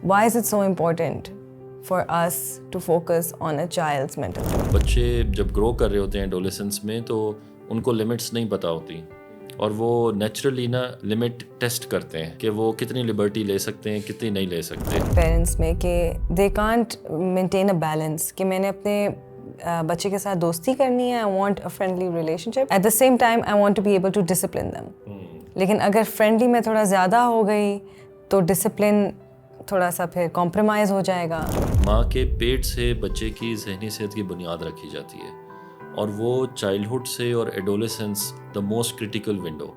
Why is it so important for us to focus on a child's mental health? بچے جب گرو کر رہے ہوتے ہیں ایڈولیسنس میں تو ان کو لمٹس نہیں پتہ ہوتی اور وہ نیچرلی نا لمٹ ٹیسٹ کرتے ہیں کہ وہ کتنی لبرٹی لے سکتے ہیں کتنی نہیں لے سکتے. پیرنٹس میں کہ they can't maintain a balance کہ میں نے اپنے بچے کے ساتھ دوستی کرنی ہے, I want a friendly relationship, at the same time I want to be able to discipline them. لیکن اگر فرینڈلی میں تھوڑا زیادہ ہو گئی تو ڈسپلن تھوڑا سا پھر کمپرومائز ہو جائے گا. ماں کے پیٹ سے بچے کی ذہنی صحت کی بنیاد رکھی جاتی ہے اور وہ چائلڈہڈ سے اور adolescence the most critical window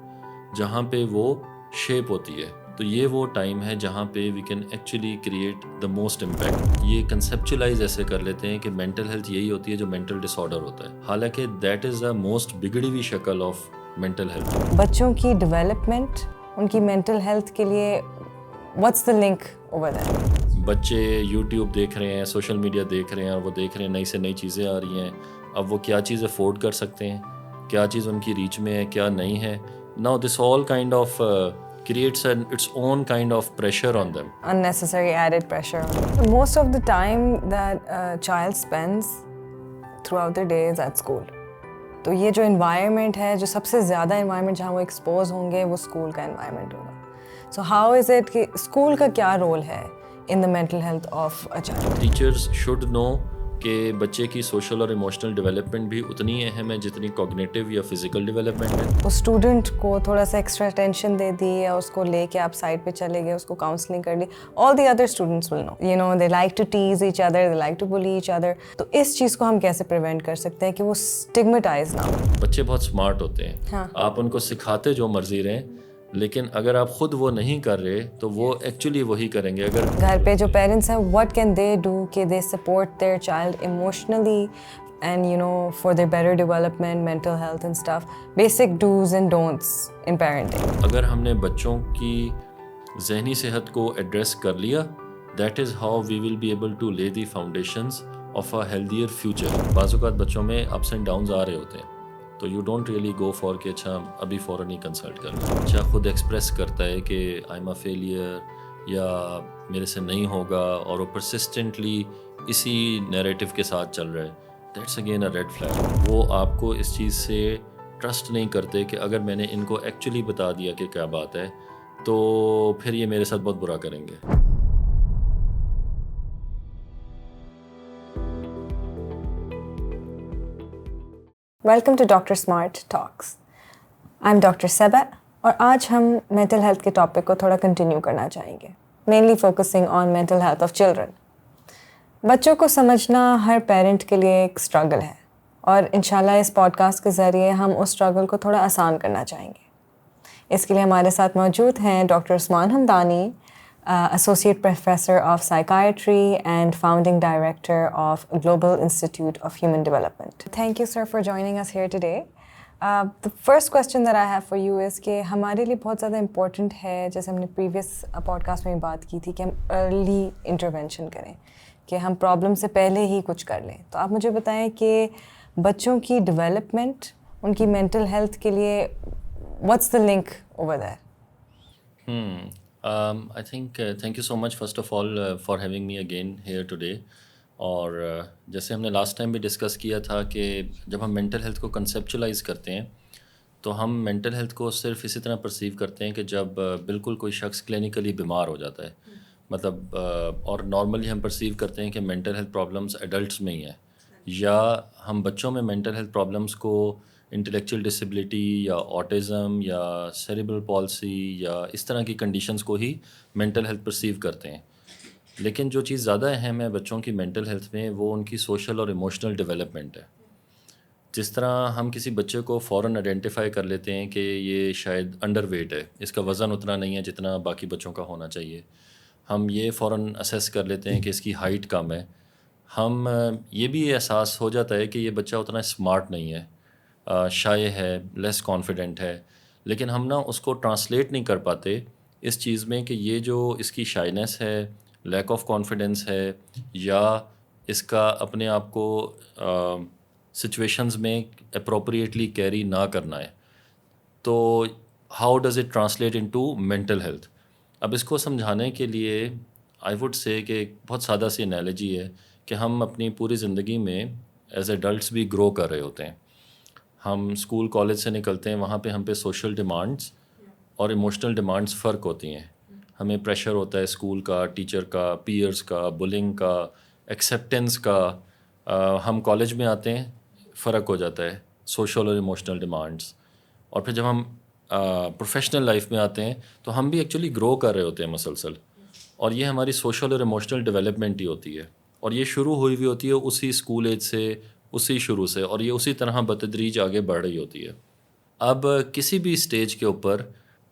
جہاں پہ وہ شیپ ہوتی ہے. تو یہ وہ ٹائم ہے جہاں پہ we can actually create the most impact. یہ کنسیپچولائز ایسے کر لیتے ہیں کہ مینٹل ہیلتھ یہی ہوتی ہے جو مینٹل ڈس آرڈر ہوتا ہے, حالانکہ دیٹ از دا موسٹ بگڑی ہوئی شکل آف مینٹل ہیلتھ. بچوں کی ڈیولپمنٹ ان کی مینٹل ہیلتھ کے لیے what's the link over that? بچے یوٹیوب دیکھ رہے ہیں, سوشل میڈیا دیکھ رہے ہیں اور وہ دیکھ رہے ہیں نئی سے نئی چیزیں آ رہی ہیں. اب وہ کیا چیز افورڈ کر سکتے ہیں, کیا چیز ان کی ریچ میں ہے, کیا نہیں ہے. Now this all kind of creates its own kind of pressure on them. Unnecessary added pressure. Most of the time that a child spends throughout their day is at school. تو یہ جو environment ہے, جو سب سے زیادہ environment جہاں وہ expose ہوں گے وہ school کا environment ہوگا. So how is it کہ school کا کیا رول ہے in the mental health of a child? Teachers should know کہ بچے کی سوشل اور ایموشنل ڈیولپمنٹ بھی اتنی اہم ہے جتنی کوگنیٹیو یا فزیکل ڈیولپمنٹ ہے. اس اسٹوڈنٹ کو تھوڑا سا ایکسٹرا اٹینشن دے دی یا اس کو لے کے آپ سائڈ پہ چلے گئے, اس کو کاؤنسلنگ کر لی, all the other students will know, you know they like to tease each other, they like to bully each other. تو اس چیز کو ہم کیسے پریونٹ کر سکتے ہیں کہ وہ اسٹگمیٹائز نہ ہو؟ بچے بہت اسمارٹ ہوتے ہیں, آپ ان کو سکھاتے جو مرضی رہیں, لیکن اگر آپ خود وہ نہیں کر رہے تو وہ ایکچولی وہی کریں گے. اگر گھر پہ جو پیرنٹس ہیں واٹ کین دے ڈو کہ they support their child emotionally and you know for their better development, mental health and stuff, basic dos and don'ts in parenting. اگر ہم نے بچوں کی ذہنی صحت کو ایڈریس کر لیا, that is how we will be able to lay the foundations of a healthier future. بعض اوقات بچوں میں اپس اینڈ ڈاؤنز آ رہے ہوتے ہیں تو you don't really go for کہ اچھا ابھی فوراً ہی کنسلٹ کر لیں. اچھا خود ایکسپریس کرتا ہے کہ آئی ایم اے فیلئر یا میرے سے نہیں ہوگا اور وہ پرسسٹنٹلی اسی نیریٹو کے ساتھ چل رہا ہے, that's again a red flag. وہ آپ کو اس چیز سے ٹرسٹ نہیں کرتے کہ اگر میں نے ان کو ایکچولی بتا دیا کہ کیا بات ہے تو پھر یہ میرے ساتھ بہت برا کریں گے. Welcome to doctor Smart Talks. I'm doctor Saba اور آج ہم مینٹل ہیلتھ کے ٹاپک کو تھوڑا کنٹینیو کرنا چاہیں گے, mainly focusing on mental health of children. بچوں کو سمجھنا ہر پیرنٹ کے لیے ایک اسٹرگل ہے اور انشاءاللہ اس پوڈ کاسٹ کے ذریعے ہم اس اسٹرگل کو تھوڑا آسان کرنا چاہیں گے. اس کے لیے ہمارے ساتھ موجود ہیں doctor Usman Hamdani, associate professor of psychiatry and founding director of Global Institute of Human Development. Thank you sir for joining us here today. The first question that I have for you is کہ ہمارے لیے بہت زیادہ important ہے, جیسے ہم نے previous pod cost میں بات کی تھی, کہ ہم ارلی انٹرونشن کریں, کہ ہم پرابلم سے پہلے ہی کچھ کر لیں. تو آپ مجھے بتائیں کہ بچوں کی ڈیولپمنٹ, ان کی مینٹل ہیلتھ کے لیے what's the link over there? I think thank you so much first of all for having me again here today. اور جیسے ہم نے لاسٹ ٹائم بھی ڈسکس کیا تھا کہ جب ہم مینٹل ہیلتھ کو کنسیپچولائز کرتے ہیں تو ہم مینٹل ہیلتھ کو صرف اسی طرح پرسیو کرتے ہیں کہ جب بالکل کوئی شخص کلینکلی بیمار ہو جاتا ہے, مطلب اور نارملی ہم پرسیو کرتے ہیں کہ مینٹل ہیلتھ پرابلمس ایڈلٹس میں ہی ہیں, یا ہم بچوں میں مینٹل ہیلتھ پرابلمس کو انٹلیکچوئل ڈسیبلٹی یا آٹزم یا سیریبرل پالسی یا اس طرح کی کنڈیشنز کو ہی مینٹل ہیلتھ پرسیو کرتے ہیں. لیکن جو چیز زیادہ اہم ہے بچوں کی مینٹل ہیلتھ میں وہ ان کی سوشل اور ایموشنل ڈیولپمنٹ ہے. جس طرح ہم کسی بچے کو فوراً آئیڈینٹیفائی کر لیتے ہیں کہ یہ شاید انڈر ویٹ ہے, اس کا وزن اتنا نہیں ہے جتنا باقی بچوں کا ہونا چاہیے, ہم یہ فوراً اسیس کر لیتے ہیں کہ اس کی ہائٹ کم ہے, ہم یہ بھی احساس ہو جاتا ہے کہ یہ بچہ اتنا اسمارٹ نہیں ہے, شائع ہے, لیس کانفیڈنٹ ہے, لیکن ہم نا اس کو ٹرانسلیٹ نہیں کر پاتے اس چیز میں کہ یہ جو اس کی شائنس ہے, لیک آف کانفیڈنس ہے, یا اس کا اپنے آپ کو سچویشنز میں اپروپریٹلی کیری نہ کرنا ہے, تو how does it translate into mental health. اب اس کو سمجھانے کے لیے آئی ووڈ سے کہ ایک بہت سادہ سی انالوجی ہے کہ ہم اپنی پوری زندگی میں ایز ایڈلٹس بھی گرو کر رہے ہوتے ہیں. ہم اسکول کالج سے نکلتے ہیں, وہاں پہ ہم پہ سوشل ڈیمانڈس اور ایموشنل ڈیمانڈس فرق ہوتی ہیں. ہمیں پریشر ہوتا ہے اسکول کا, ٹیچر کا, پیئرس کا, بلنگ کا, ایکسیپٹینس کا. ہم کالج میں آتے ہیں, فرق ہو جاتا ہے سوشل اور ایموشنل ڈیمانڈس. اور پھر جب ہم پروفیشنل لائف میں آتے ہیں تو ہم بھی ایکچولی گرو کر رہے ہوتے ہیں مسلسل, اور یہ ہماری سوشل اور ایموشنل ڈیولپمنٹ ہی ہوتی ہے. اور یہ شروع ہوئی ہوئی ہوتی ہے اسی اسکول ایج سے, اسی شروع سے, اور یہ اسی طرح بتدریج آگے بڑھ رہی ہوتی ہے. اب کسی بھی اسٹیج کے اوپر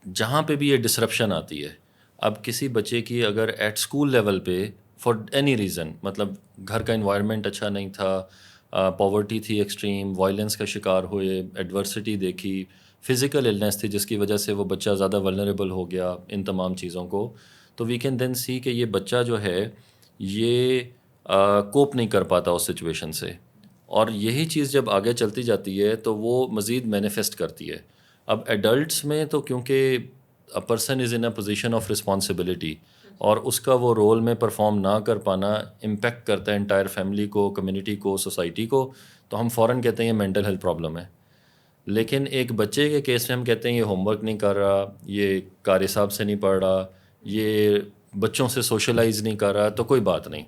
جہاں پہ بھی یہ ڈسرپشن آتی ہے, اب کسی بچے کی اگر ایٹ اسکول لیول پہ فار اینی ریزن, مطلب گھر کا انوائرمنٹ اچھا نہیں تھا, پاورٹی تھی ایکسٹریم, وائلنس کا شکار ہوئے, ایڈورسٹی دیکھی, فزیکل النیس تھی جس کی وجہ سے وہ بچہ زیادہ ولنریبل ہو گیا ان تمام چیزوں کو, تو وی کین دین سی کہ یہ بچہ جو ہے یہ کوپ نہیں کر پاتا اس سچویشن سے. اور یہی چیز جب آگے چلتی جاتی ہے تو وہ مزید مینیفیسٹ کرتی ہے. اب ایڈلٹس میں تو کیونکہ a person is in a position of responsibility, اور اس کا وہ رول میں پرفارم نہ کر پانا امپیکٹ کرتا ہے انٹائر فیملی کو, کمیونٹی کو, سوسائٹی کو, تو ہم فوراً کہتے ہیں یہ مینٹل ہیلتھ پرابلم ہے. لیکن ایک بچے کے کیس میں ہم کہتے ہیں یہ ہوم ورک نہیں کر رہا, یہ قاری صاحب سے نہیں پڑھ رہا, یہ بچوں سے سوشلائز نہیں کر رہا, تو کوئی بات نہیں.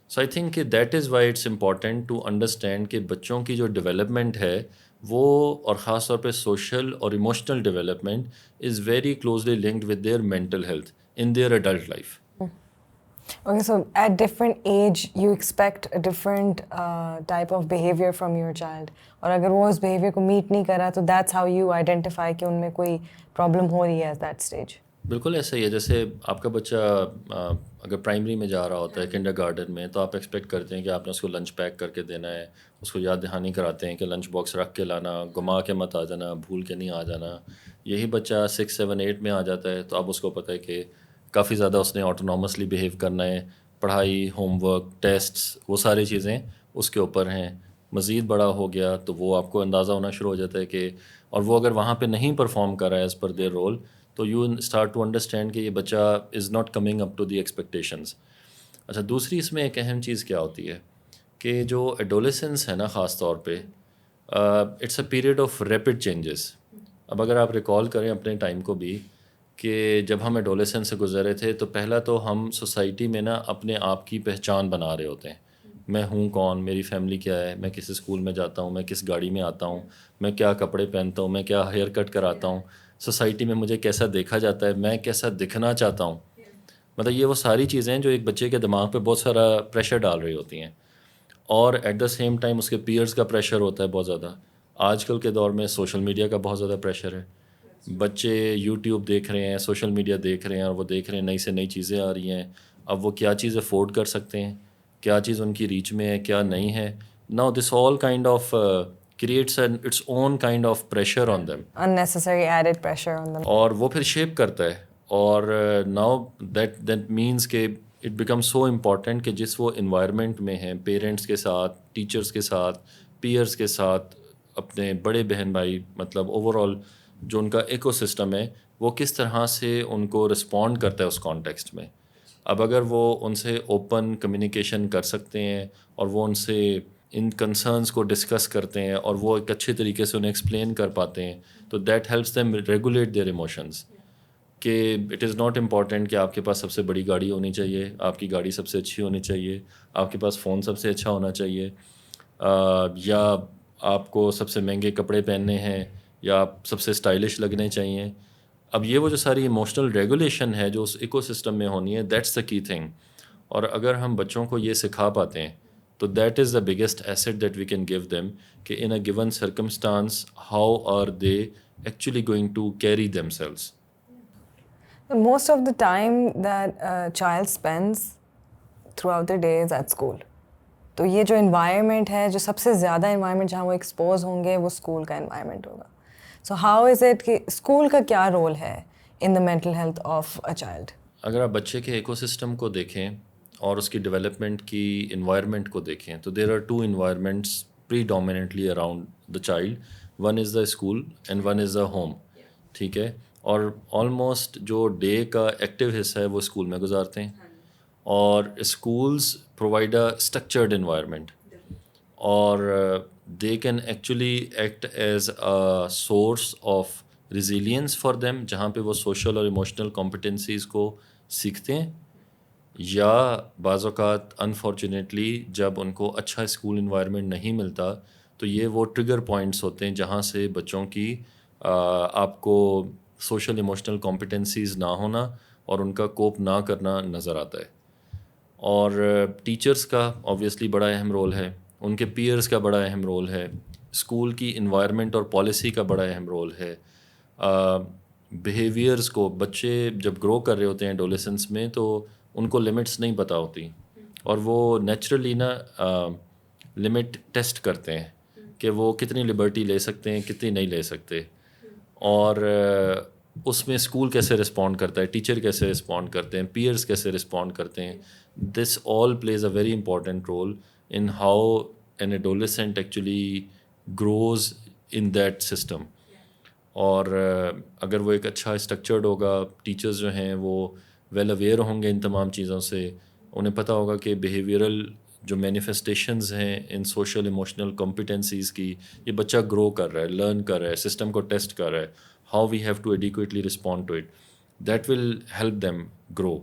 سو آئی تھنک کہ that is why it's important to understand کہ بچوں کی جو ڈیولپمنٹ ہے وہ, اور خاص طور پہ سوشل اور emotional development is very closely linked with their mental health in their adult life. Okay, so at different age, you expect a different type of behavior from your child. اور اگر وہ اس behavior کو meet نہیں کرا تو that's how you identify کہ ان میں کوئی problem ہو رہی ہے at that stage. بالکل ایسا ہی ہے. جیسے آپ کا بچہ اگر پرائمری میں جا رہا ہوتا ہے, کنڈر گارڈن میں, تو آپ ایکسپیکٹ کرتے ہیں کہ آپ نے اس کو لنچ پیک کر کے دینا ہے, اس کو یاد دہانی کراتے ہیں کہ لنچ باکس رکھ کے لانا, گما کے مت آ جانا, بھول کے نہیں آ جانا. یہی بچہ 6, 7, 8 میں آ جاتا ہے تو اب اس کو پتہ ہے کہ کافی زیادہ اس نے آٹونامسلی بیہیو کرنا ہے, پڑھائی, ہوم ورک, ٹیسٹس, وہ ساری چیزیں اس کے اوپر ہیں. مزید بڑا ہو گیا تو وہ آپ کو اندازہ ہونا شروع ہو جاتا ہے کہ, اور وہ اگر وہاں پہ نہیں پرفارم کر رہا ہے ایز پر دیئر رول, تو یو اسٹارٹ ٹو انڈرسٹینڈ کہ یہ بچہ is not coming up to the expectations. اچھا, دوسری اس میں ایک اہم چیز کیا ہوتی ہے کہ جو ایڈولیسنس ہے نا, خاص طور پہ it's a period of rapid changes. اب اگر آپ ریکال کریں اپنے ٹائم کو بھی, کہ جب ہم ایڈولیسنس سے گزرے تھے تو پہلا تو ہم سوسائٹی میں نا اپنے آپ کی پہچان بنا رہے ہوتے ہیں. میں ہوں کون, میری فیملی کیا ہے, میں کس اسکول میں جاتا ہوں, میں کس گاڑی میں آتا ہوں, میں کیا کپڑے پہنتا ہوں, میں کیا ہیئر کٹ کراتا ہوں, سوسائٹی میں مجھے کیسا دیکھا جاتا ہے, میں کیسا دکھنا چاہتا ہوں. مطلب یہ وہ ساری چیزیں جو ایک بچے کے دماغ پہ بہت سارا پریشر ڈال رہی ہوتی ہیں. اور ایٹ دا سیم ٹائم اس کے پیئرس کا پریشر ہوتا ہے بہت زیادہ. آج کل کے دور میں سوشل میڈیا کا بہت زیادہ پریشر ہے. بچے یوٹیوب دیکھ رہے ہیں, سوشل میڈیا دیکھ رہے ہیں, اور وہ دیکھ رہے ہیں نئی سے نئی چیزیں آ رہی ہیں. اب وہ کیا چیز افورڈ کر سکتے ہیں, کیا چیز ان کی ریچ میں ہے, کیا نہیں ہے. Now this all kind of creates its own kind of pressure on them, Unnecessary added pressure on them. اور وہ پھر شیپ کرتا ہے. اور ناؤ دیٹ مینس کہ اٹ بیکم سو امپورٹنٹ کہ جس وہ انوائرمنٹ میں ہیں, پیرنٹس کے ساتھ, ٹیچرس کے ساتھ, پیئرس کے ساتھ, اپنے بڑے بہن بھائی, مطلب اوور آل جو ان کا ایکو سسٹم ہے, وہ کس طرح سے ان کو رسپونڈ کرتا ہے اس کانٹیکسٹ میں. اب اگر وہ ان سے اوپن کمیونیکیشن کر سکتے ہیں, اور وہ ان سے ان کنسرنس کو ڈسکس کرتے ہیں, اور وہ ایک اچھے طریقے سے انہیں ایکسپلین کر پاتے ہیں, تو that helps them regulate their emotions. کہ اٹ از ناٹ امپورٹنٹ کہ آپ کے پاس سب سے بڑی گاڑی ہونی چاہیے, آپ کی گاڑی سب سے اچھی ہونی چاہیے, آپ کے پاس فون سب سے اچھا ہونا چاہیے, یا آپ کو سب سے مہنگے کپڑے پہننے ہیں, یا آپ سب سے اسٹائلش لگنے چاہیے. اب یہ وہ جو ساری ایموشنل ریگولیشن ہے جو اس ایکو سسٹم میں ہونی ہے, دیٹس دا کی تھنگ. اور اگر ہم بچوں کو یہ سکھا پاتے ہیں تو that is the biggest asset that we can give them, کہ in a given circumstance how are they actually going to carry themselves. Most of the time that a child spends throughout their day is at school. تو یہ جو environment ہے, جو سب سے زیادہ environment جہاں وہ ایکسپوز ہوں گے, وہ اسکول کا انوائرمنٹ ہوگا. سو ہاؤ از اٹ کہ اسکول کا کیا رول ہے in the mental health of a child? اگر آپ بچے کے ایکو سسٹم کو دیکھیں اور اس کی ڈیولپمنٹ کی انوائرمنٹ کو دیکھیں, تو there are 2 environments predominantly around the child. One is the school and one is the home. ٹھیک ہے, اور آلموسٹ جو ڈے کا ایکٹیو حصہ ہے وہ اسکول میں گزارتے ہیں, اور schools provide a structured environment, or they can actually act as a source of resilience for them, جہاں پہ وہ سوشل اور ایموشنل کمپٹنسیز کو سیکھتے ہیں. یا بعض اوقات انفارچونیٹلی جب ان کو اچھا اسکول انوائرمنٹ نہیں ملتا تو یہ وہ ٹریگر پوائنٹس ہوتے ہیں جہاں سے بچوں کی آپ کو سوشل ایموشنل کمپٹنسیز نہ ہونا اور ان کا کوپ نہ کرنا نظر آتا ہے. اور ٹیچرس کا آبویسلی بڑا اہم رول ہے, ان کے پیئرس کا بڑا اہم رول ہے, اسکول کی انوائرمنٹ اور پالیسی کا بڑا اہم رول ہے. بیہیویئرس کو, بچے جب گرو کر رہے ہوتے ہیں ایڈولیسنس میں تو ان کو لمٹس نہیں پتہ ہوتی اور وہ نیچرلی نا لمٹ ٹیسٹ کرتے ہیں کہ وہ کتنی لبرٹی لے سکتے ہیں, کتنی نہیں لے سکتے, اور اس میں اسکول کیسے رسپونڈ کرتا ہے, ٹیچر کیسے رسپونڈ کرتے ہیں, پیئرس کیسے رسپونڈ کرتے ہیں. This all plays a very important role in how an adolescent actually grows in that system. اور اگر وہ ایک اچھا اسٹرکچرڈ ہوگا, ٹیچرز جو ہیں وہ ویل اویئر ہوں گے ان تمام چیزوں سے, انہیں پتہ ہوگا کہ بیہیویئرل جو مینیفیسٹیشنز ہیں ان سوشل ایموشنل کمپٹنسیز کی, یہ بچہ گرو کر رہا ہے, لرن کر رہا ہے, سسٹم کو ٹیسٹ کر رہا ہے, how we have to adequately respond to it, that will help them grow.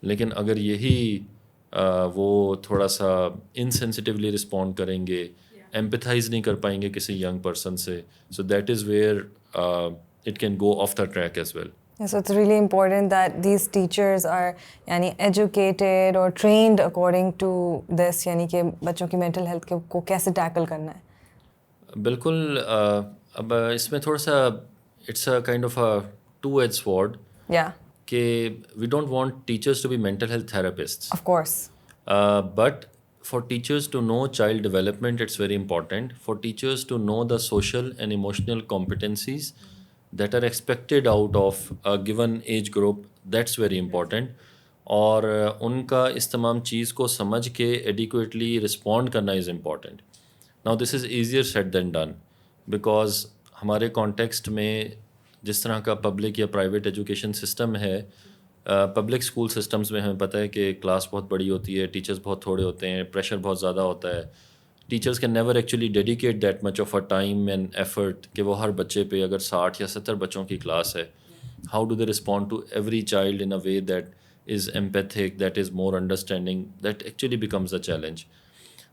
لیکن اگر یہی وہ تھوڑا سا انسینسٹیولی رسپونڈ کریں گے, ایمپیتھائز نہیں کر پائیں گے کسی ینگ پرسن سے, so that is where it can go off the track as well. Yeah, so it's really important that these teachers are yani educated or trained according to this, yani کہ بچوں کی mental health کو کیسے tackle کرنا ہے. بالکل. اب اس میں تھوڑا سا it's a kind of a two-edged sword. Yeah. کہ we don't want teachers to be mental health therapists. Of course. But for teachers to know child development, it's very important. For teachers to know the social and emotional competencies that are expected out of a given age group, that's very important. اور ان کا اس تمام چیز کو سمجھ کے adequately respond کرنا is important. Now this is easier said than done because ہمارے context میں جس طرح کا پبلک یا پرائیویٹ ایجوکیشن سسٹم ہے, پبلک اسکول سسٹمز میں ہمیں پتہ ہے کہ کلاس بہت بڑی ہوتی ہے, ٹیچرز بہت تھوڑے ہوتے ہیں, پریشر بہت زیادہ ہوتا ہے. Teachers can never actually dedicate that much of a time and effort کہ وہ ہر بچے پہ, اگر 60 یا 70 بچوں کی کلاس ہے, how do they respond to every child in a way that is empathetic, that is more understanding, that actually becomes a challenge.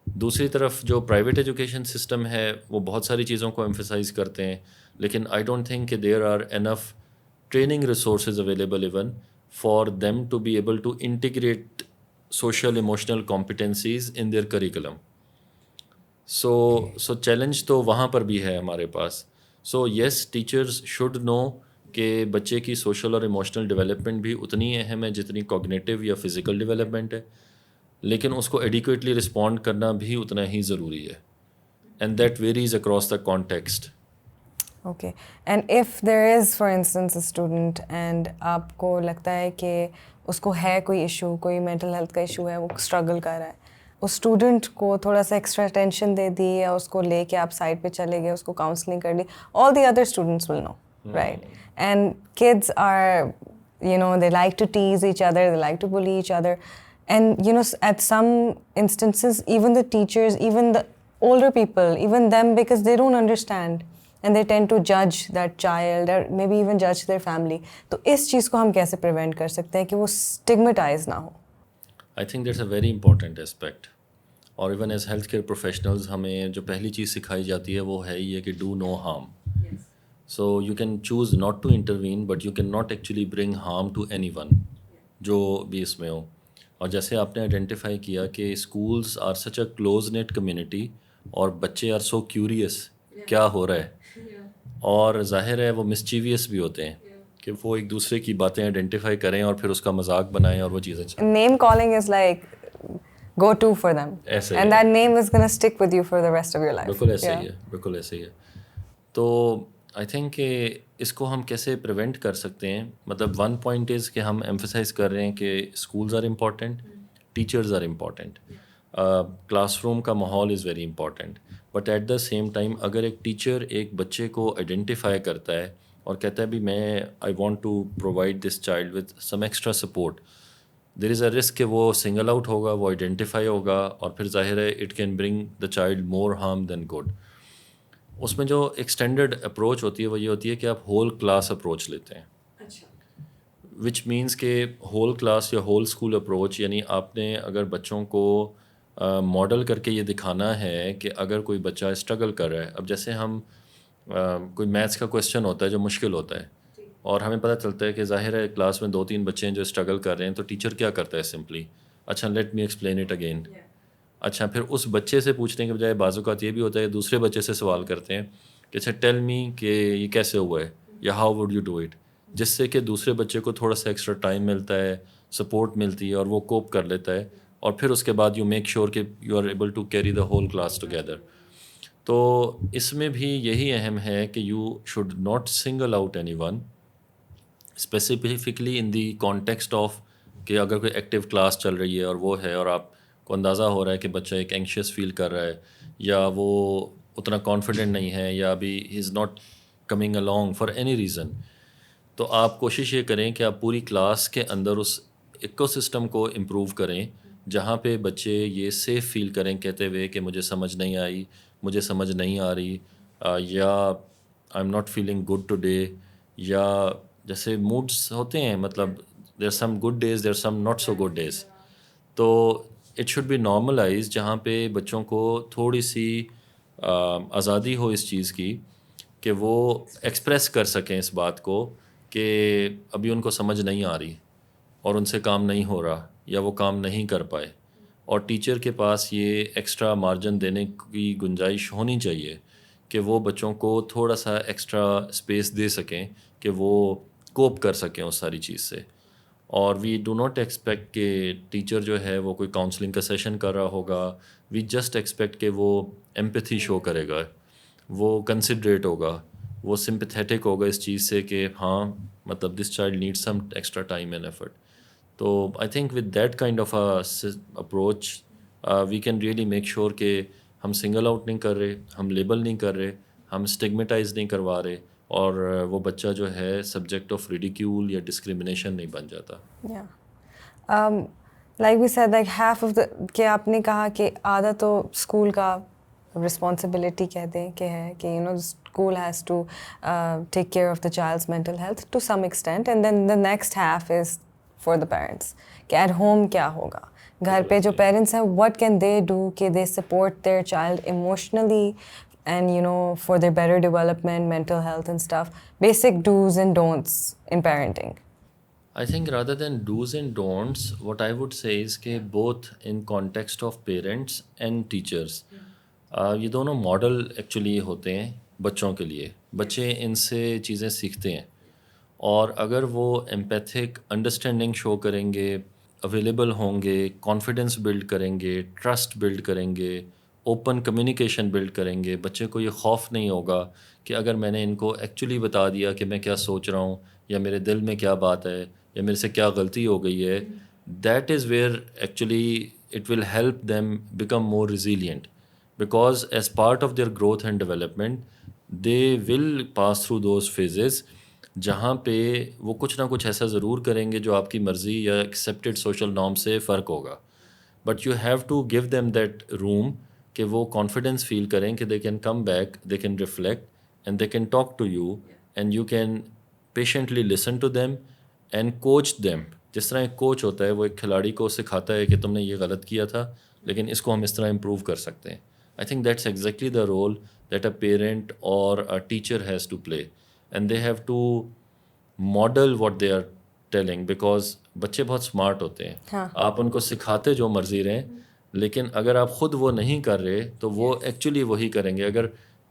دوسری طرف جو پرائیویٹ ایجوکیشن سسٹم ہے وہ بہت ساری چیزوں کو ایمفیسائز کرتے ہیں, لیکن آئی ڈونٹ تھنک کہ there are enough training resources available even for them to be able to integrate social emotional competencies in their curriculum. So challenge تو وہاں پر بھی ہے ہمارے پاس. سو یس, ٹیچرز شوڈ نو کہ بچے کی سوشل اور ایموشنل ڈیولپمنٹ بھی اتنی اہم ہے جتنی کوگنیٹیو یا فزیکل ڈیولپمنٹ ہے, لیکن اس کو ایڈیکویٹلی رسپونڈ کرنا بھی اتنا ہی ضروری ہے, and that varies across the context. Okay, and if there is for instance a student and آپ کو لگتا ہے کہ اس کو ہے کوئی ایشو, کوئی مینٹل ہیلتھ کا ایشو ہے, وہ اسٹرگل کر رہا ہے, اس اسٹوڈنٹ کو تھوڑا سا ایکسٹرا اٹینشن دے دی یا اس کو لے کے آپ سائڈ پہ چلے گئے, اس کو کاؤنسلنگ کر لی, all the other students will know, right, and kids are they like to tease each other, they like to bully each other, and at some instances even the teachers, even the older people, even them, because they don't understand and they tend to judge that child or maybe even judge their family. تو اس چیز کو ہم کیسے prevent کر سکتے ہیں کہ وہ اسٹگمیٹائز نہ ہو؟ I think that's a very important aspect. اور even as health care professionals ہمیں جو پہلی چیز سکھائی جاتی ہے وہ ہے یہ کہ do no harm. So you can choose not to intervene but you can not actually bring harm to any one جو بھی اس میں ہو. اور جیسے آپ نے آئیڈینٹیفائی کیا کہ schools are such a close net community اور بچے آر سو کیوریس کیا ہو رہا ہے, اور ظاہر ہے وہ مسچیویس بھی ہوتے ہیں کہ وہ ایک دوسرے کی باتیں آئیڈینٹیفائی کریں اور پھر اس کا مذاق بنائیں اور وہ چیزیں چلیں. Name calling is like go to for them, ایسے and that name is going to stick with you for the rest of your life. بالکل ایسے ہی ہے, بالکل ایسے ہی ہے. تو آئی تھنک کہ اس کو ہم کیسے پریونٹ کر سکتے ہیں, مطلب ون پوائنٹ از کہ ہم ایمفیسائز کر رہے ہیں کہ schools are important, teachers are important, class room کا ماحول is very important, but at the same time اگر ایک ٹیچر ایک بچے کو آئیڈینٹیفائی کرتا ہے اور کہتا ہے بھی میں I want to provide this child with some extra support, there is a risk کہ وہ سنگل آؤٹ ہوگا, وہ آئیڈینٹیفائی ہوگا, اور پھر ظاہر ہے it can bring the child more harm than good. اس میں جو ایکسٹینڈرڈ اپروچ ہوتی ہے وہ یہ ہوتی ہے کہ آپ ہول کلاس اپروچ لیتے ہیں, وچ مینس کہ ہول کلاس یا ہول اسکول اپروچ, یعنی آپ نے اگر بچوں کو ماڈل کر کے یہ دکھانا ہے کہ اگر کوئی بچہ اسٹرگل کر رہا ہے, اب جیسے ہم کوئی میتھس کا کویشچن ہوتا ہے جو مشکل ہوتا ہے, اور ہمیں پتہ چلتا ہے کہ ظاہر ہے کلاس میں 2-3 بچے ہیں جو اسٹرگل کر رہے ہیں, تو ٹیچر کیا کرتا ہے سمپلی, اچھا let me explain it again. اچھا پھر اس بچے سے پوچھنے کے بجائے بعض اوقات یہ بھی ہوتا ہے دوسرے بچے سے سوال کرتے ہیں کہ اچھا ٹیل می کہ یہ کیسے ہوا ہے, یا how would you do it, جس سے کہ دوسرے بچے کو تھوڑا سا ایکسٹرا ٹائم ملتا ہے, سپورٹ ملتی ہے, اور وہ کوپ کر لیتا ہے, اور پھر اس کے بعد یو میک شیور کہ you are able to carry the whole class together. تو اس میں بھی یہی اہم ہے کہ you should not single out any one specifically in the context of کہ اگر کوئی ایکٹیو کلاس چل رہی ہے اور وہ ہے, اور آپ کو اندازہ ہو رہا ہے کہ بچہ ایک اینکشیس فیل کر رہا ہے, یا وہ اتنا کانفیڈنٹ نہیں ہے, یا ابھی ہی is not coming along for any reason, تو آپ کوشش یہ کریں کہ آپ پوری کلاس کے اندر اس ایکو سسٹم کو امپروو کریں جہاں پہ بچے یہ سیف فیل کریں کہتے ہوئے کہ مجھے سمجھ نہیں آئی, مجھے سمجھ نہیں آ رہی, یا I'm not feeling good today, یا جیسے موڈس ہوتے ہیں, مطلب there some good days, there some not so good days. تو اٹ شوڈ بی نارملائز جہاں پہ بچوں کو تھوڑی سی آزادی ہو اس چیز کی کہ وہ ایکسپریس کر سکیں اس بات کو کہ ابھی ان کو سمجھ نہیں آ رہی اور ان سے کام نہیں ہو رہا, یا وہ کام نہیں کر پائے, اور ٹیچر کے پاس یہ ایکسٹرا مارجن دینے کی گنجائش ہونی چاہیے کہ وہ بچوں کو تھوڑا سا ایکسٹرا اسپیس دے سکیں کہ وہ کوپ کر سکیں اس ساری چیز سے. اور وی ڈو ناٹ ایکسپیکٹ کہ ٹیچر جو ہے وہ کوئی کاؤنسلنگ کا سیشن کر رہا ہوگا, وی جسٹ ایکسپیکٹ کہ وہ ایمپیتھی شو کرے گا, وہ کنسیڈریٹ ہوگا, وہ سمپیتھیٹک ہوگا اس چیز سے کہ ہاں مطلب this child need some extra time and effort. تو I think with that kind of approach we can really make sure کہ ہم سنگل آؤٹ نہیں کر رہے, ہم لیبل نہیں کر رہے, ہم اسٹگمیٹائز نہیں کروا رہے, اور وہ بچہ جو ہے سبجیکٹ آف ریڈیکیول یا ڈسکریمنیشن نہیں بن جاتا. Like we said like half of the, کہ آپ نے کہا کہ آدھا تو اسکول کا رسپانسبلٹی کہہ دیں کہ ہے کہ you know school has to take care of the child's mental health to some extent, and then the next half is for the parents کہ ایٹ ہوم کیا ہوگا, گھر پہ جو پیرنٹس ہیں وٹ کین دے ڈو کہ they support their child emotionally and you know for their better development, mental health and stuff, basic do's and don'ts in parenting. I think rather than do's and don'ts, what I would say is کہ both in context of parents and teachers, یہ دونوں model actually ہوتے ہیں بچوں کے لیے, بچے ان سے چیزیں سیکھتے ہیں, اور اگر وہ ایمپیتھک انڈرسٹینڈنگ شو کریں گے, اویلیبل ہوں گے, کانفیڈنس بلڈ کریں گے, ٹرسٹ بلڈ کریں گے, اوپن کمیونیکیشن بلڈ کریں گے, بچے کو یہ خوف نہیں ہوگا کہ اگر میں نے ان کو ایکچولی بتا دیا کہ میں کیا سوچ رہا ہوں, یا میرے دل میں کیا بات ہے, یا میرے سے کیا غلطی ہو گئی ہے, that is where actually it will help them become more resilient, because as part of their growth and development they will pass through those phases جہاں پہ وہ کچھ نہ کچھ ایسا ضرور کریں گے جو آپ کی مرضی یا ایکسیپٹیڈ سوشل نارم سے فرق ہوگا, but you have to give them that room کہ وہ کانفیڈنس فیل کریں کہ they can come back, they can reflect and they can talk to you, and you can patiently listen to them and coach them. جس طرح ایک coach ہوتا ہے وہ ایک کھلاڑی کو سکھاتا ہے کہ تم نے یہ غلط کیا تھا لیکن اس کو ہم اس طرح امپروو کر سکتے ہیں. I think that's exactly the role that a parent اور a teacher has to play, and they have to model what they are telling, because بچے بہت اسمارٹ ہوتے ہیں, آپ ان کو سکھاتے جو مرضی رہیں, لیکن اگر آپ خود وہ نہیں کر رہے تو وہ ایکچولی وہی کریں گے. اگر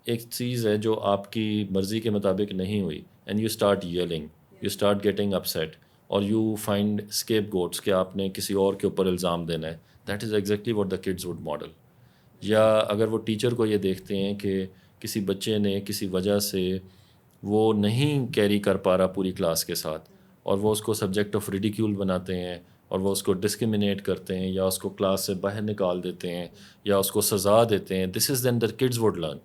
ایک چیز ہے جو آپ کی مرضی کے مطابق نہیں ہوئی and you start yelling, you start getting upset, اور یو فائنڈ اسکیپ گوٹس کہ آپ نے کسی اور کے اوپر الزام دینا ہے, that is exactly what the kids would model. یا اگر وہ ٹیچر کو یہ دیکھتے ہیں کہ کسی بچے نے کسی وجہ سے وہ نہیں کیری کر پا رہا پوری کلاس کے ساتھ, اور وہ اس کو سبجیکٹ آف ریڈیکیول بناتے ہیں, اور وہ اس کو ڈسکریمنیٹ کرتے ہیں, یا اس کو کلاس سے باہر نکال دیتے ہیں, یا اس کو سزا دیتے ہیں, دس از دین دا کڈز وڈ لرن.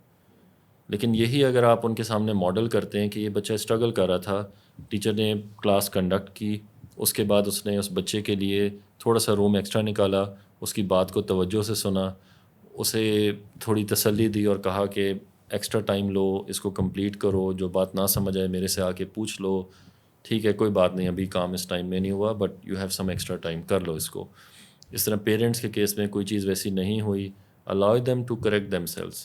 لیکن یہی اگر آپ ان کے سامنے ماڈل کرتے ہیں کہ یہ بچہ اسٹرگل کر رہا تھا, ٹیچر نے کلاس کنڈکٹ کی, اس کے بعد اس نے اس بچے کے لیے تھوڑا سا روم ایکسٹرا نکالا, اس کی بات کو توجہ سے سنا, اسے تھوڑی تسلی دی اور کہا کہ ایکسٹرا ٹائم لو, اس کو کمپلیٹ کرو, جو بات نہ سمجھ آئے میرے سے آ کے پوچھ لو, ٹھیک ہے کوئی بات نہیں, ابھی کام اس ٹائم میں نہیں ہوا, but you have some extra time, کر لو اس کو. اس طرح پیرنٹس کے کیس میں کوئی چیز ویسی نہیں ہوئی, allow them to correct themselves,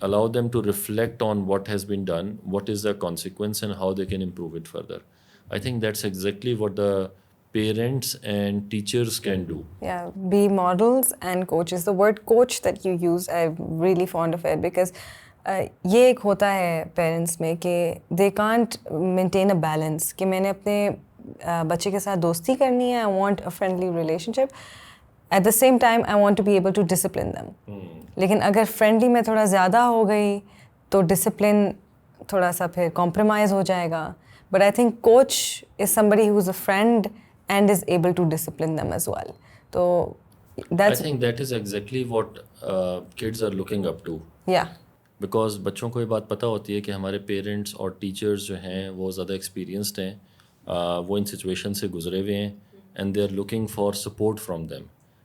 allow them to reflect on what has been done, what is the consequence and how they can improve it further. I think that's exactly what the parents and teachers can do. Yeah, be models and coaches. The word coach that you use, I'm really fond of it because یہ ایک ہوتا ہے parents میں کہ they can't maintain a balance کہ میں نے اپنے بچے کے ساتھ دوستی کرنی ہے, I want a friendly relationship, at the same time I want to be able to discipline them. لیکن اگر فرینڈلی میں تھوڑا زیادہ ہو گئی تو ڈسپلن تھوڑا سا پھر کمپرومائز ہو جائے گا. But I think coach is somebody who is a friend and is able to discipline them as well. So that's, I think that is exactly what kids are looking up to. yeah. Because بچوں کو یہ بات پتہ ہوتی ہے کہ ہمارے parents اور ٹیچرز جو ہیں وہ زیادہ ایکسپیرینسڈ ہیں, وہ ان سچویشن سے گزرے ہوئے ہیں, and they are looking for support from them.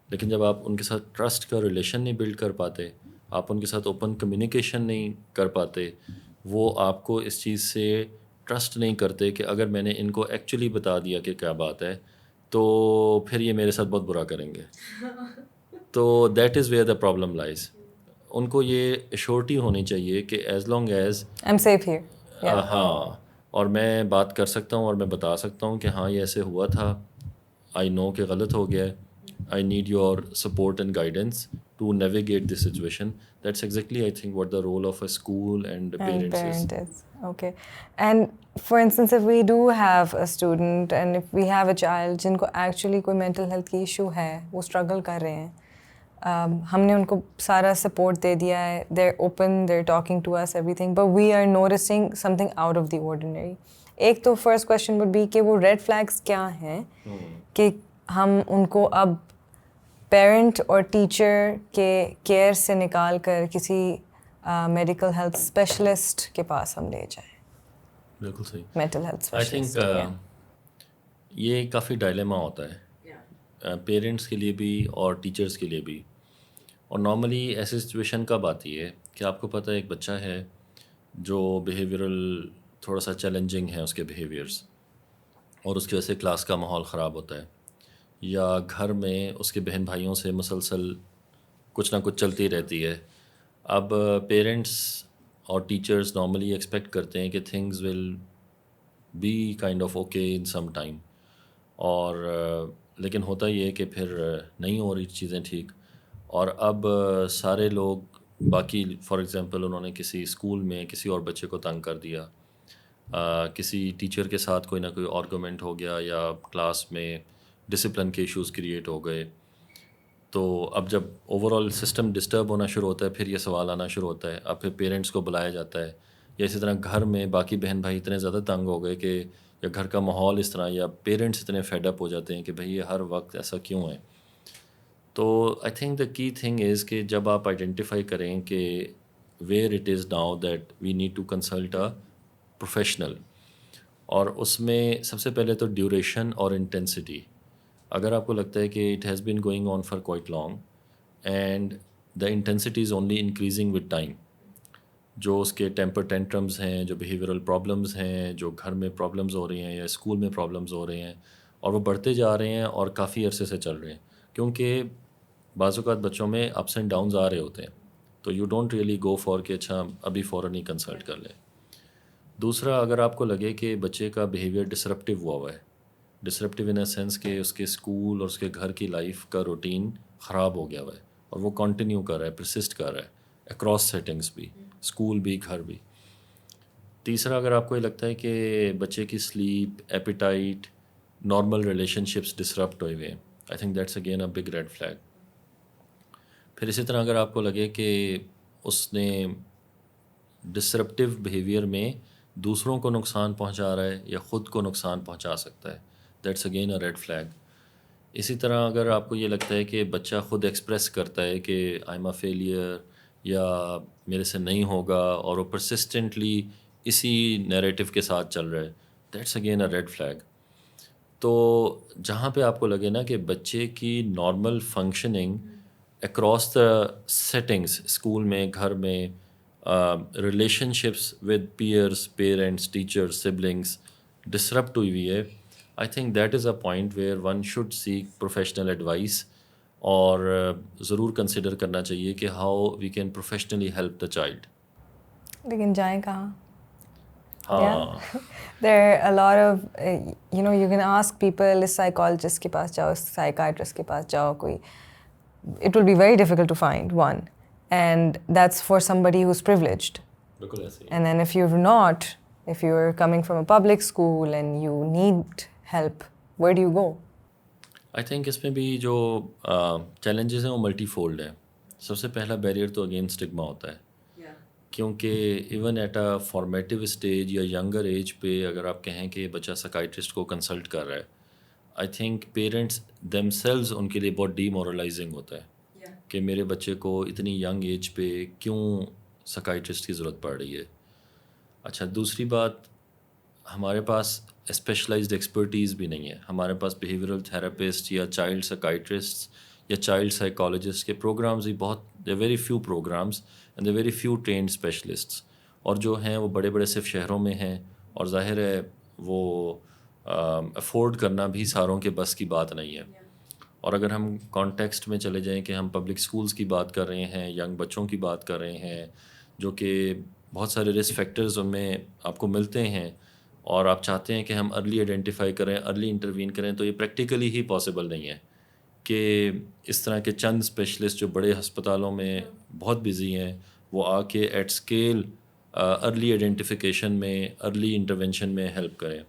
لیکن جب آپ ان کے ساتھ ٹرسٹ کا ریلیشن نہیں بلڈ کر پاتے, آپ ان کے ساتھ اوپن کمیونیکیشن نہیں کر پاتے, وہ آپ کو اس چیز سے ٹرسٹ نہیں کرتے کہ اگر میں نے ان کو ایکچولی بتا دیا کہ کیا بات ہے تو پھر یہ میرے ساتھ بہت برا کریں گے. تو that is where the problem lies. ان کو یہ ایشورٹی ہونی چاہیے کہ as long as I'm safe here. ہاں, اور میں بات کر سکتا ہوں اور میں بتا سکتا ہوں کہ ہاں یہ ایسے ہوا تھا, آئی نو کہ غلط ہو گیا ہے, I need your support and guidance to navigate this situation. That's exactly I think what the role of a school and parents is. Okay. And for instance, if we do have a student and if we have a child جن کو actually کوئی mental health کی issue ہے, وہ struggle کر رہے ہیں, ہم نے ان کو سارا سپورٹ دے دیا ہے, they're open, they're talking to us, everything, but we are noticing something out of the ordinary. ایک تو first question would be کہ وہ ریڈ فلیگس کیا ہیں کہ ہم ان کو اب پیرنٹ اور ٹیچر کے کیئر سے نکال کر کسی میڈیکل ہیلتھ اسپیشلسٹ کے پاس ہم لے جائیں. بالکل صحیح. مینٹل ہیلتھ آئی تھنک یہ کافی ڈائلیما ہوتا ہے پیرنٹس کے لیے بھی اور ٹیچرس کے لیے بھی. اور نارملی ایسی سچویشن کب آتی ہے کہ آپ کو پتہ ہے ایک بچہ ہے جو بیہیویئرل تھوڑا سا چیلنجنگ ہے اس کے بیہیویئرس, اور اس کی وجہ سے کلاس کا ماحول خراب ہوتا ہے, یا گھر میں اس کے بہن بھائیوں سے مسلسل کچھ نہ کچھ چلتی رہتی ہے. اب پیرنٹس اور ٹیچرز نارملی ایکسپیکٹ کرتے ہیں کہ things will be kind of okay in some time, اور لیکن ہوتا یہ ہے کہ پھر نہیں ہو رہی چیزیں ٹھیک. اور اب سارے لوگ باقی, فار ایگزامپل انہوں نے کسی اسکول میں کسی اور بچے کو تنگ کر دیا, کسی ٹیچر کے ساتھ کوئی نہ کوئی آرگومنٹ ہو گیا, یا کلاس میں ڈسپلن کے ایشوز کریٹ ہو گئے. تو اب جب اوور آل سسٹم ڈسٹرب ہونا شروع ہوتا ہے, پھر یہ سوال آنا شروع ہوتا ہے, اب پھر پیرنٹس کو بلایا جاتا ہے, یا اسی طرح گھر میں باقی بہن بھائی اتنے زیادہ تنگ ہو گئے کہ, یا گھر کا ماحول اس طرح, یا پیرنٹس اتنے فیڈ اپ ہو جاتے ہیں کہ بھئی یہ ہر وقت ایسا کیوں ہے. تو آئی تھنک دا کی تھنگ از کہ جب آپ آئیڈینٹیفائی کریں کہ where it is now that we need to consult a professional, اور اس میں سب سے پہلے تو ڈیوریشن اور انٹینسٹی. اگر آپ کو لگتا ہے کہ it has been going on for quite long and the intensity is only increasing with time, جو اس کے ٹیمپر ٹینٹرمز ہیں, جو بیہیویئرل پرابلمز ہیں, جو گھر میں پرابلمز ہو رہی ہیں یا اسکول میں پرابلمز ہو رہے ہیں, اور وہ بڑھتے جا رہے ہیں اور کافی عرصے سے چل رہے ہیں, کیونکہ بعض اوقات بچوں میں اپس اینڈ ڈاؤنز آ رہے ہوتے ہیں, تو you don't really go for کہ اچھا ابھی فوراً ہی کنسلٹ کر لیں. دوسرا, اگر آپ کو لگے کہ بچے کا بیہیویئر ڈسرپٹیو ہوا ہے, ڈسرپٹیو ان اے سینس کہ اس کے اسکول اور اس کے گھر کی لائف کا روٹین خراب ہو گیا ہوا ہے, اور وہ کنٹینیو کر رہا ہے, پرسسٹ کر رہا ہے اکراس سیٹنگس بھی, اسکول بھی گھر بھی. تیسرا, اگر آپ کو یہ لگتا ہے کہ بچے کی sleep, appetite, normal relationships disrupt ہوئے ہوئے ہیں, I think that's again a big red flag. پھر اسی طرح اگر آپ کو لگے کہ اس نے ڈسرپٹیو بیہیویئر میں دوسروں کو نقصان پہنچا رہا ہے یا خود کو نقصان پہنچا سکتا ہے, that's again a red flag. اسی طرح اگر آپ کو یہ لگتا ہے کہ بچہ خود ایکسپریس کرتا ہے کہ آئی ایم اے فیلئر یا میرے سے نہیں ہوگا, اور وہ پرسسٹنٹلی اسی نیریٹو کے ساتھ چل رہا ہے, that's again a red flag. تو جہاں پہ آپ کو لگے نا کہ بچے کی normal functioning across the settings, school میں، گھر میں، relationships with peers, parents, teachers, siblings disrupt ہوئی ہوئی ہے، I think that is a point where one should seek professional advice, اور ضرور کنسیڈر کرنا چاہیے کہ how we can professionally help the child. لیکن جائیں کہاں؟ ہاں Yeah. There are a lot of, you can ask people, us psychologist کے پاس جاؤ, اس psychiatrist کے پاس جاؤ, کوئی, it will be very difficult to find one. And that's for somebody who's privileged. بالکل ایسے ہی. And then if you're not, if you're coming from a public school and you need help, where do you go? I think اس میں بھی جو challenges ہیں وہ multi fold ہیں. سب سے پہلا بیریئر تو اگین اسٹگما ہوتا ہے، کیونکہ even at a formative stage یا ینگر ایج پہ اگر آپ کہیں کہ بچہ سکائٹرسٹ کو کنسلٹ کر رہا ہے، I think parents themselves ان کے لیے بہت ڈی مورلائزنگ ہوتا ہے کہ میرے بچے کو اتنی ینگ ایج پہ کیوں سکائٹرسٹ کی ضرورت پڑ رہی ہے. اچھا، دوسری بات، ہمارے پاس اسپیشلائزڈ ایکسپرٹیز بھی نہیں ہے. ہمارے پاس بیہیورل تھراپسٹ یا چائلڈ سکائٹرسٹ یا چائلڈ سائیکالوجسٹ کے پروگرامز ہی بہت، they very few programmes and they very few trained specialists, اور جو ہیں وہ بڑے بڑے صرف شہروں میں ہیں، اور ظاہر ہے وہ افورڈ کرنا بھی ساروں کے بس کی بات نہیں ہے. اور اگر ہم کانٹیکسٹ میں چلے جائیں کہ ہم پبلک اسکولس کی بات کر رہے ہیں، ینگ بچوں کی بات کر رہے ہیں، جو کہ بہت سارے رسک فیکٹرز ان میں آپ کو ملتے ہیں، اور آپ چاہتے ہیں کہ ہم ارلی آئیڈینٹیفائی کریں، ارلی انٹروین کریں، تو یہ پریکٹیکلی ہی پاسبل نہیں ہے کہ اس طرح کے چند اسپیشلسٹ جو بڑے ہسپتالوں میں بہت بزی ہیں وہ آ کے ایٹ اسکیل ارلی آئیڈینٹیفیکیشن میں، ارلی انٹرونشن میں ہیلپ کریں.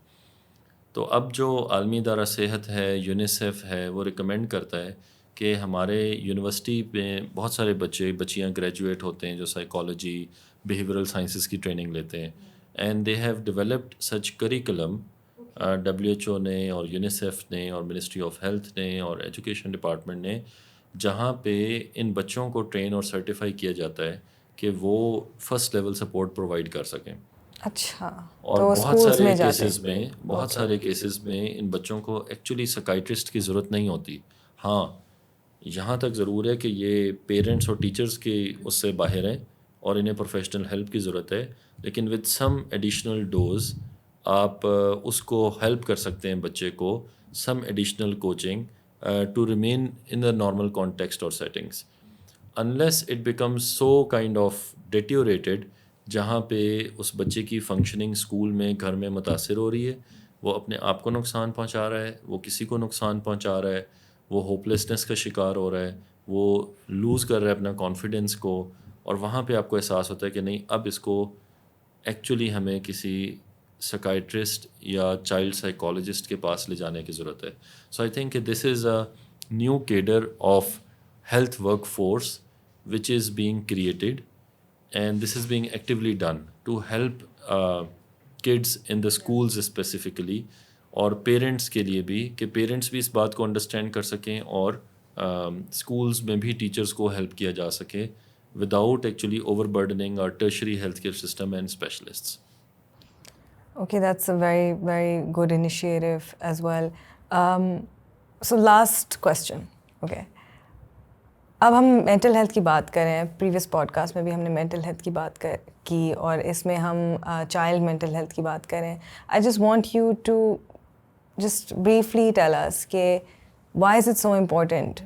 تو اب جو عالمی ادارہ صحت ہے، یونیسیف ہے، وہ ریکمینڈ کرتا ہے کہ ہمارے یونیورسٹی میں بہت سارے بچیاں گریجویٹ ہوتے ہیں جو سائیکالوجی، بیہیورل سائنسز کی ٹریننگ لیتے ہیں، and they have developed such curriculum, WHO نے اور یونیسیف نے اور منسٹری آف ہیلتھ نے اور ایجوکیشن ڈپارٹمنٹ نے، جہاں پہ ان بچوں کو ٹرین اور سرٹیفائی کیا جاتا ہے کہ وہ فرسٹ لیول سپورٹ پرووائڈ کر سکیں. اچھا، اور تو بہت schools سارے میں جاتے کیسز میں، بہت سارے کیسز میں ان بچوں کو ایکچولی سکائٹرسٹ کی ضرورت نہیں ہوتی. ہاں، یہاں تک ضرور ہے کہ یہ پیرنٹس اور ٹیچرس کی اس سے باہر ہیں اور انہیں پروفیشنل ہیلپ کی ضرورت ہے، لیکن وتھ سم ایڈیشنل ڈوز آپ اس کو ہیلپ کر سکتے ہیں بچے کو، some additional coaching to remain in the normal context اور settings, unless it becomes so kind of deteriorated, جہاں پہ اس بچے کی فنکشننگ اسکول میں، گھر میں متاثر ہو رہی ہے، وہ اپنے آپ کو نقصان پہنچا رہا ہے، وہ کسی کو نقصان پہنچا رہا ہے، وہ ہوپلیسنس کا شکار ہو رہا ہے، وہ لوز کر رہا ہے اپنا کانفیڈنس کو، اور وہاں پہ آپ کو احساس ہوتا ہے کہ نہیں، اب اس کو ایکچولی ہمیں کسی سکائٹرسٹ یا چائلڈ سائیکالوجسٹ کے پاس لے جانے کی ضرورت ہے. سو آئی تھنک کہ this is a new cadre of health workforce which is being created, and this is being actively done to help kids in the schools specifically, اور پیرنٹس کے لیے بھی کہ پیرنٹس بھی اس بات کو انڈرسٹینڈ کر سکیں اور اسکولز میں بھی ٹیچرس کو ہیلپ کیا جا سکے without actually over burdening our tertiary health care system and specialists. Okay, that's a very, very good initiative as well. So last question. Okay. اب ہم مینٹل ہیلتھ کی بات کریں، پریویس پوڈ کاسٹ میں بھی ہم نے مینٹل ہیلتھ کی بات کی، اور اس میں ہم چائلڈ مینٹل ہیلتھ کی بات کریں. I just want you to just briefly tell us کہ why is it so important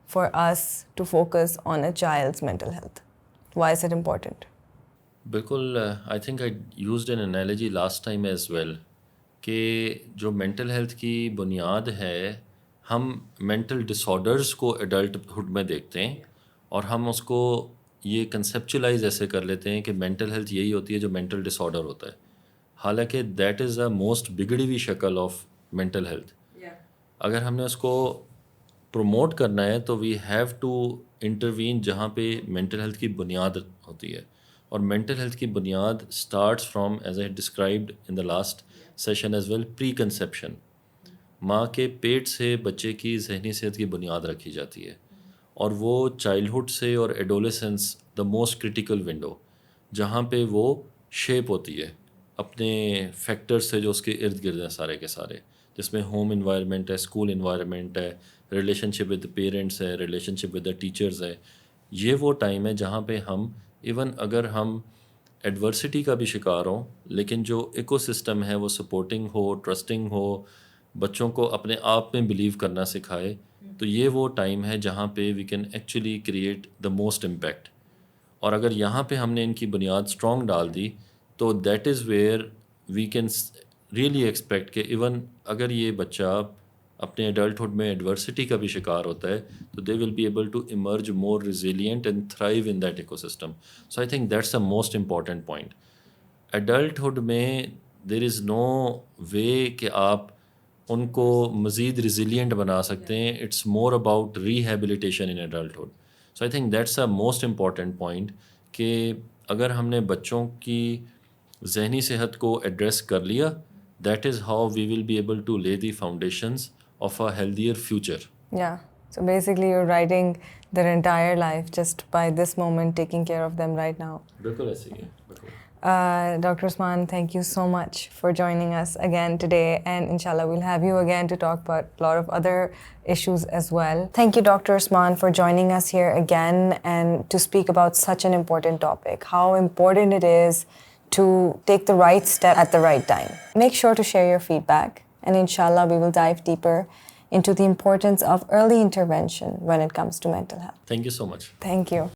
for us to focus on a child's mental health? Why is it important? بالکل، I think I used an analogy last time as well کہ جو mental health کی بنیاد ہے، ہم mental disorders کو adulthood میں دیکھتے ہیں، اور ہم اس کو یہ کنسیپچولائز ایسے کر لیتے ہیں کہ مینٹل ہیلتھ یہی ہوتی ہے جو مینٹل ڈس آرڈر ہوتا ہے، حالانکہ دیٹ از اے موسٹ بگڑی ہوئی شکل آف مینٹل ہیلتھ. اگر ہم نے اس کو پروموٹ کرنا ہے تو وی ہیو ٹو انٹروین جہاں پہ مینٹل ہیلتھ کی بنیاد ہوتی ہے، اور مینٹل ہیلتھ کی بنیاد starts from as a described in the last session as well, preconception. ماں کے پیٹ سے بچے کی ذہنی صحت کی بنیاد رکھی جاتی ہے، اور وہ چائلڈہڈ سے اور adolescence the most critical window, جہاں پہ وہ شیپ ہوتی ہے اپنے فیکٹر سے جو اس کے ارد گرد ہیں سارے کے سارے. جس میں ہوم انوائرمنٹ ہے, اسکول انوائرمنٹ ہے, ریلیشن شپ ود پیرنٹس ہے, relation ship with the teachers ہے. یہ وہ ٹائم ہے جہاں پہ ہم ایون اگر ہم ایڈورسٹی کا بھی شکار ہوں, لیکن جو ایکو سسٹم ہے وہ سپورٹنگ ہو, ٹرسٹنگ ہو, بچوں کو اپنے آپ میں بلیو کرنا سکھائے, تو یہ وہ ٹائم ہے جہاں پہ we can actually create the most impact. اور اگر یہاں پہ ہم نے ان کی بنیاد اسٹرانگ ڈال دی تو that is where we can really expect کہ ایون اگر یہ بچہ اپنے ایڈلٹہڈ میں ایڈورسٹی کا بھی شکار ہوتا ہے تو they will be able to emerge more resilient and thrive in that ecosystem. So I think that's the most important point. Adulthood میں دیر از نو وے کہ آپ ان کو مزید ریزیلینٹ بنا سکتے ہیں. It's more about rehabilitation in adulthood. So I think that's a most important point کہ اگر ہم نے بچوں کی ذہنی صحت کو ایڈریس کر لیا, that is how we will be able to lay the foundations of a healthier future. Yeah. So basically you're writing their entire life just by this moment, taking care of them right now. بالکل ایسے ہی ہے, بالکل. Dr. Usman, thank you so much for joining us again today, and inshallah we'll have you again to talk about a lot of other issues as well. Thank you, Dr. Usman, for joining us here again and to speak about such an important topic, how important it is to take the right step at the right time. Make sure to share your feedback, and inshallah we will dive deeper into the importance of early intervention when it comes to mental health. Thank you so much. Thank you.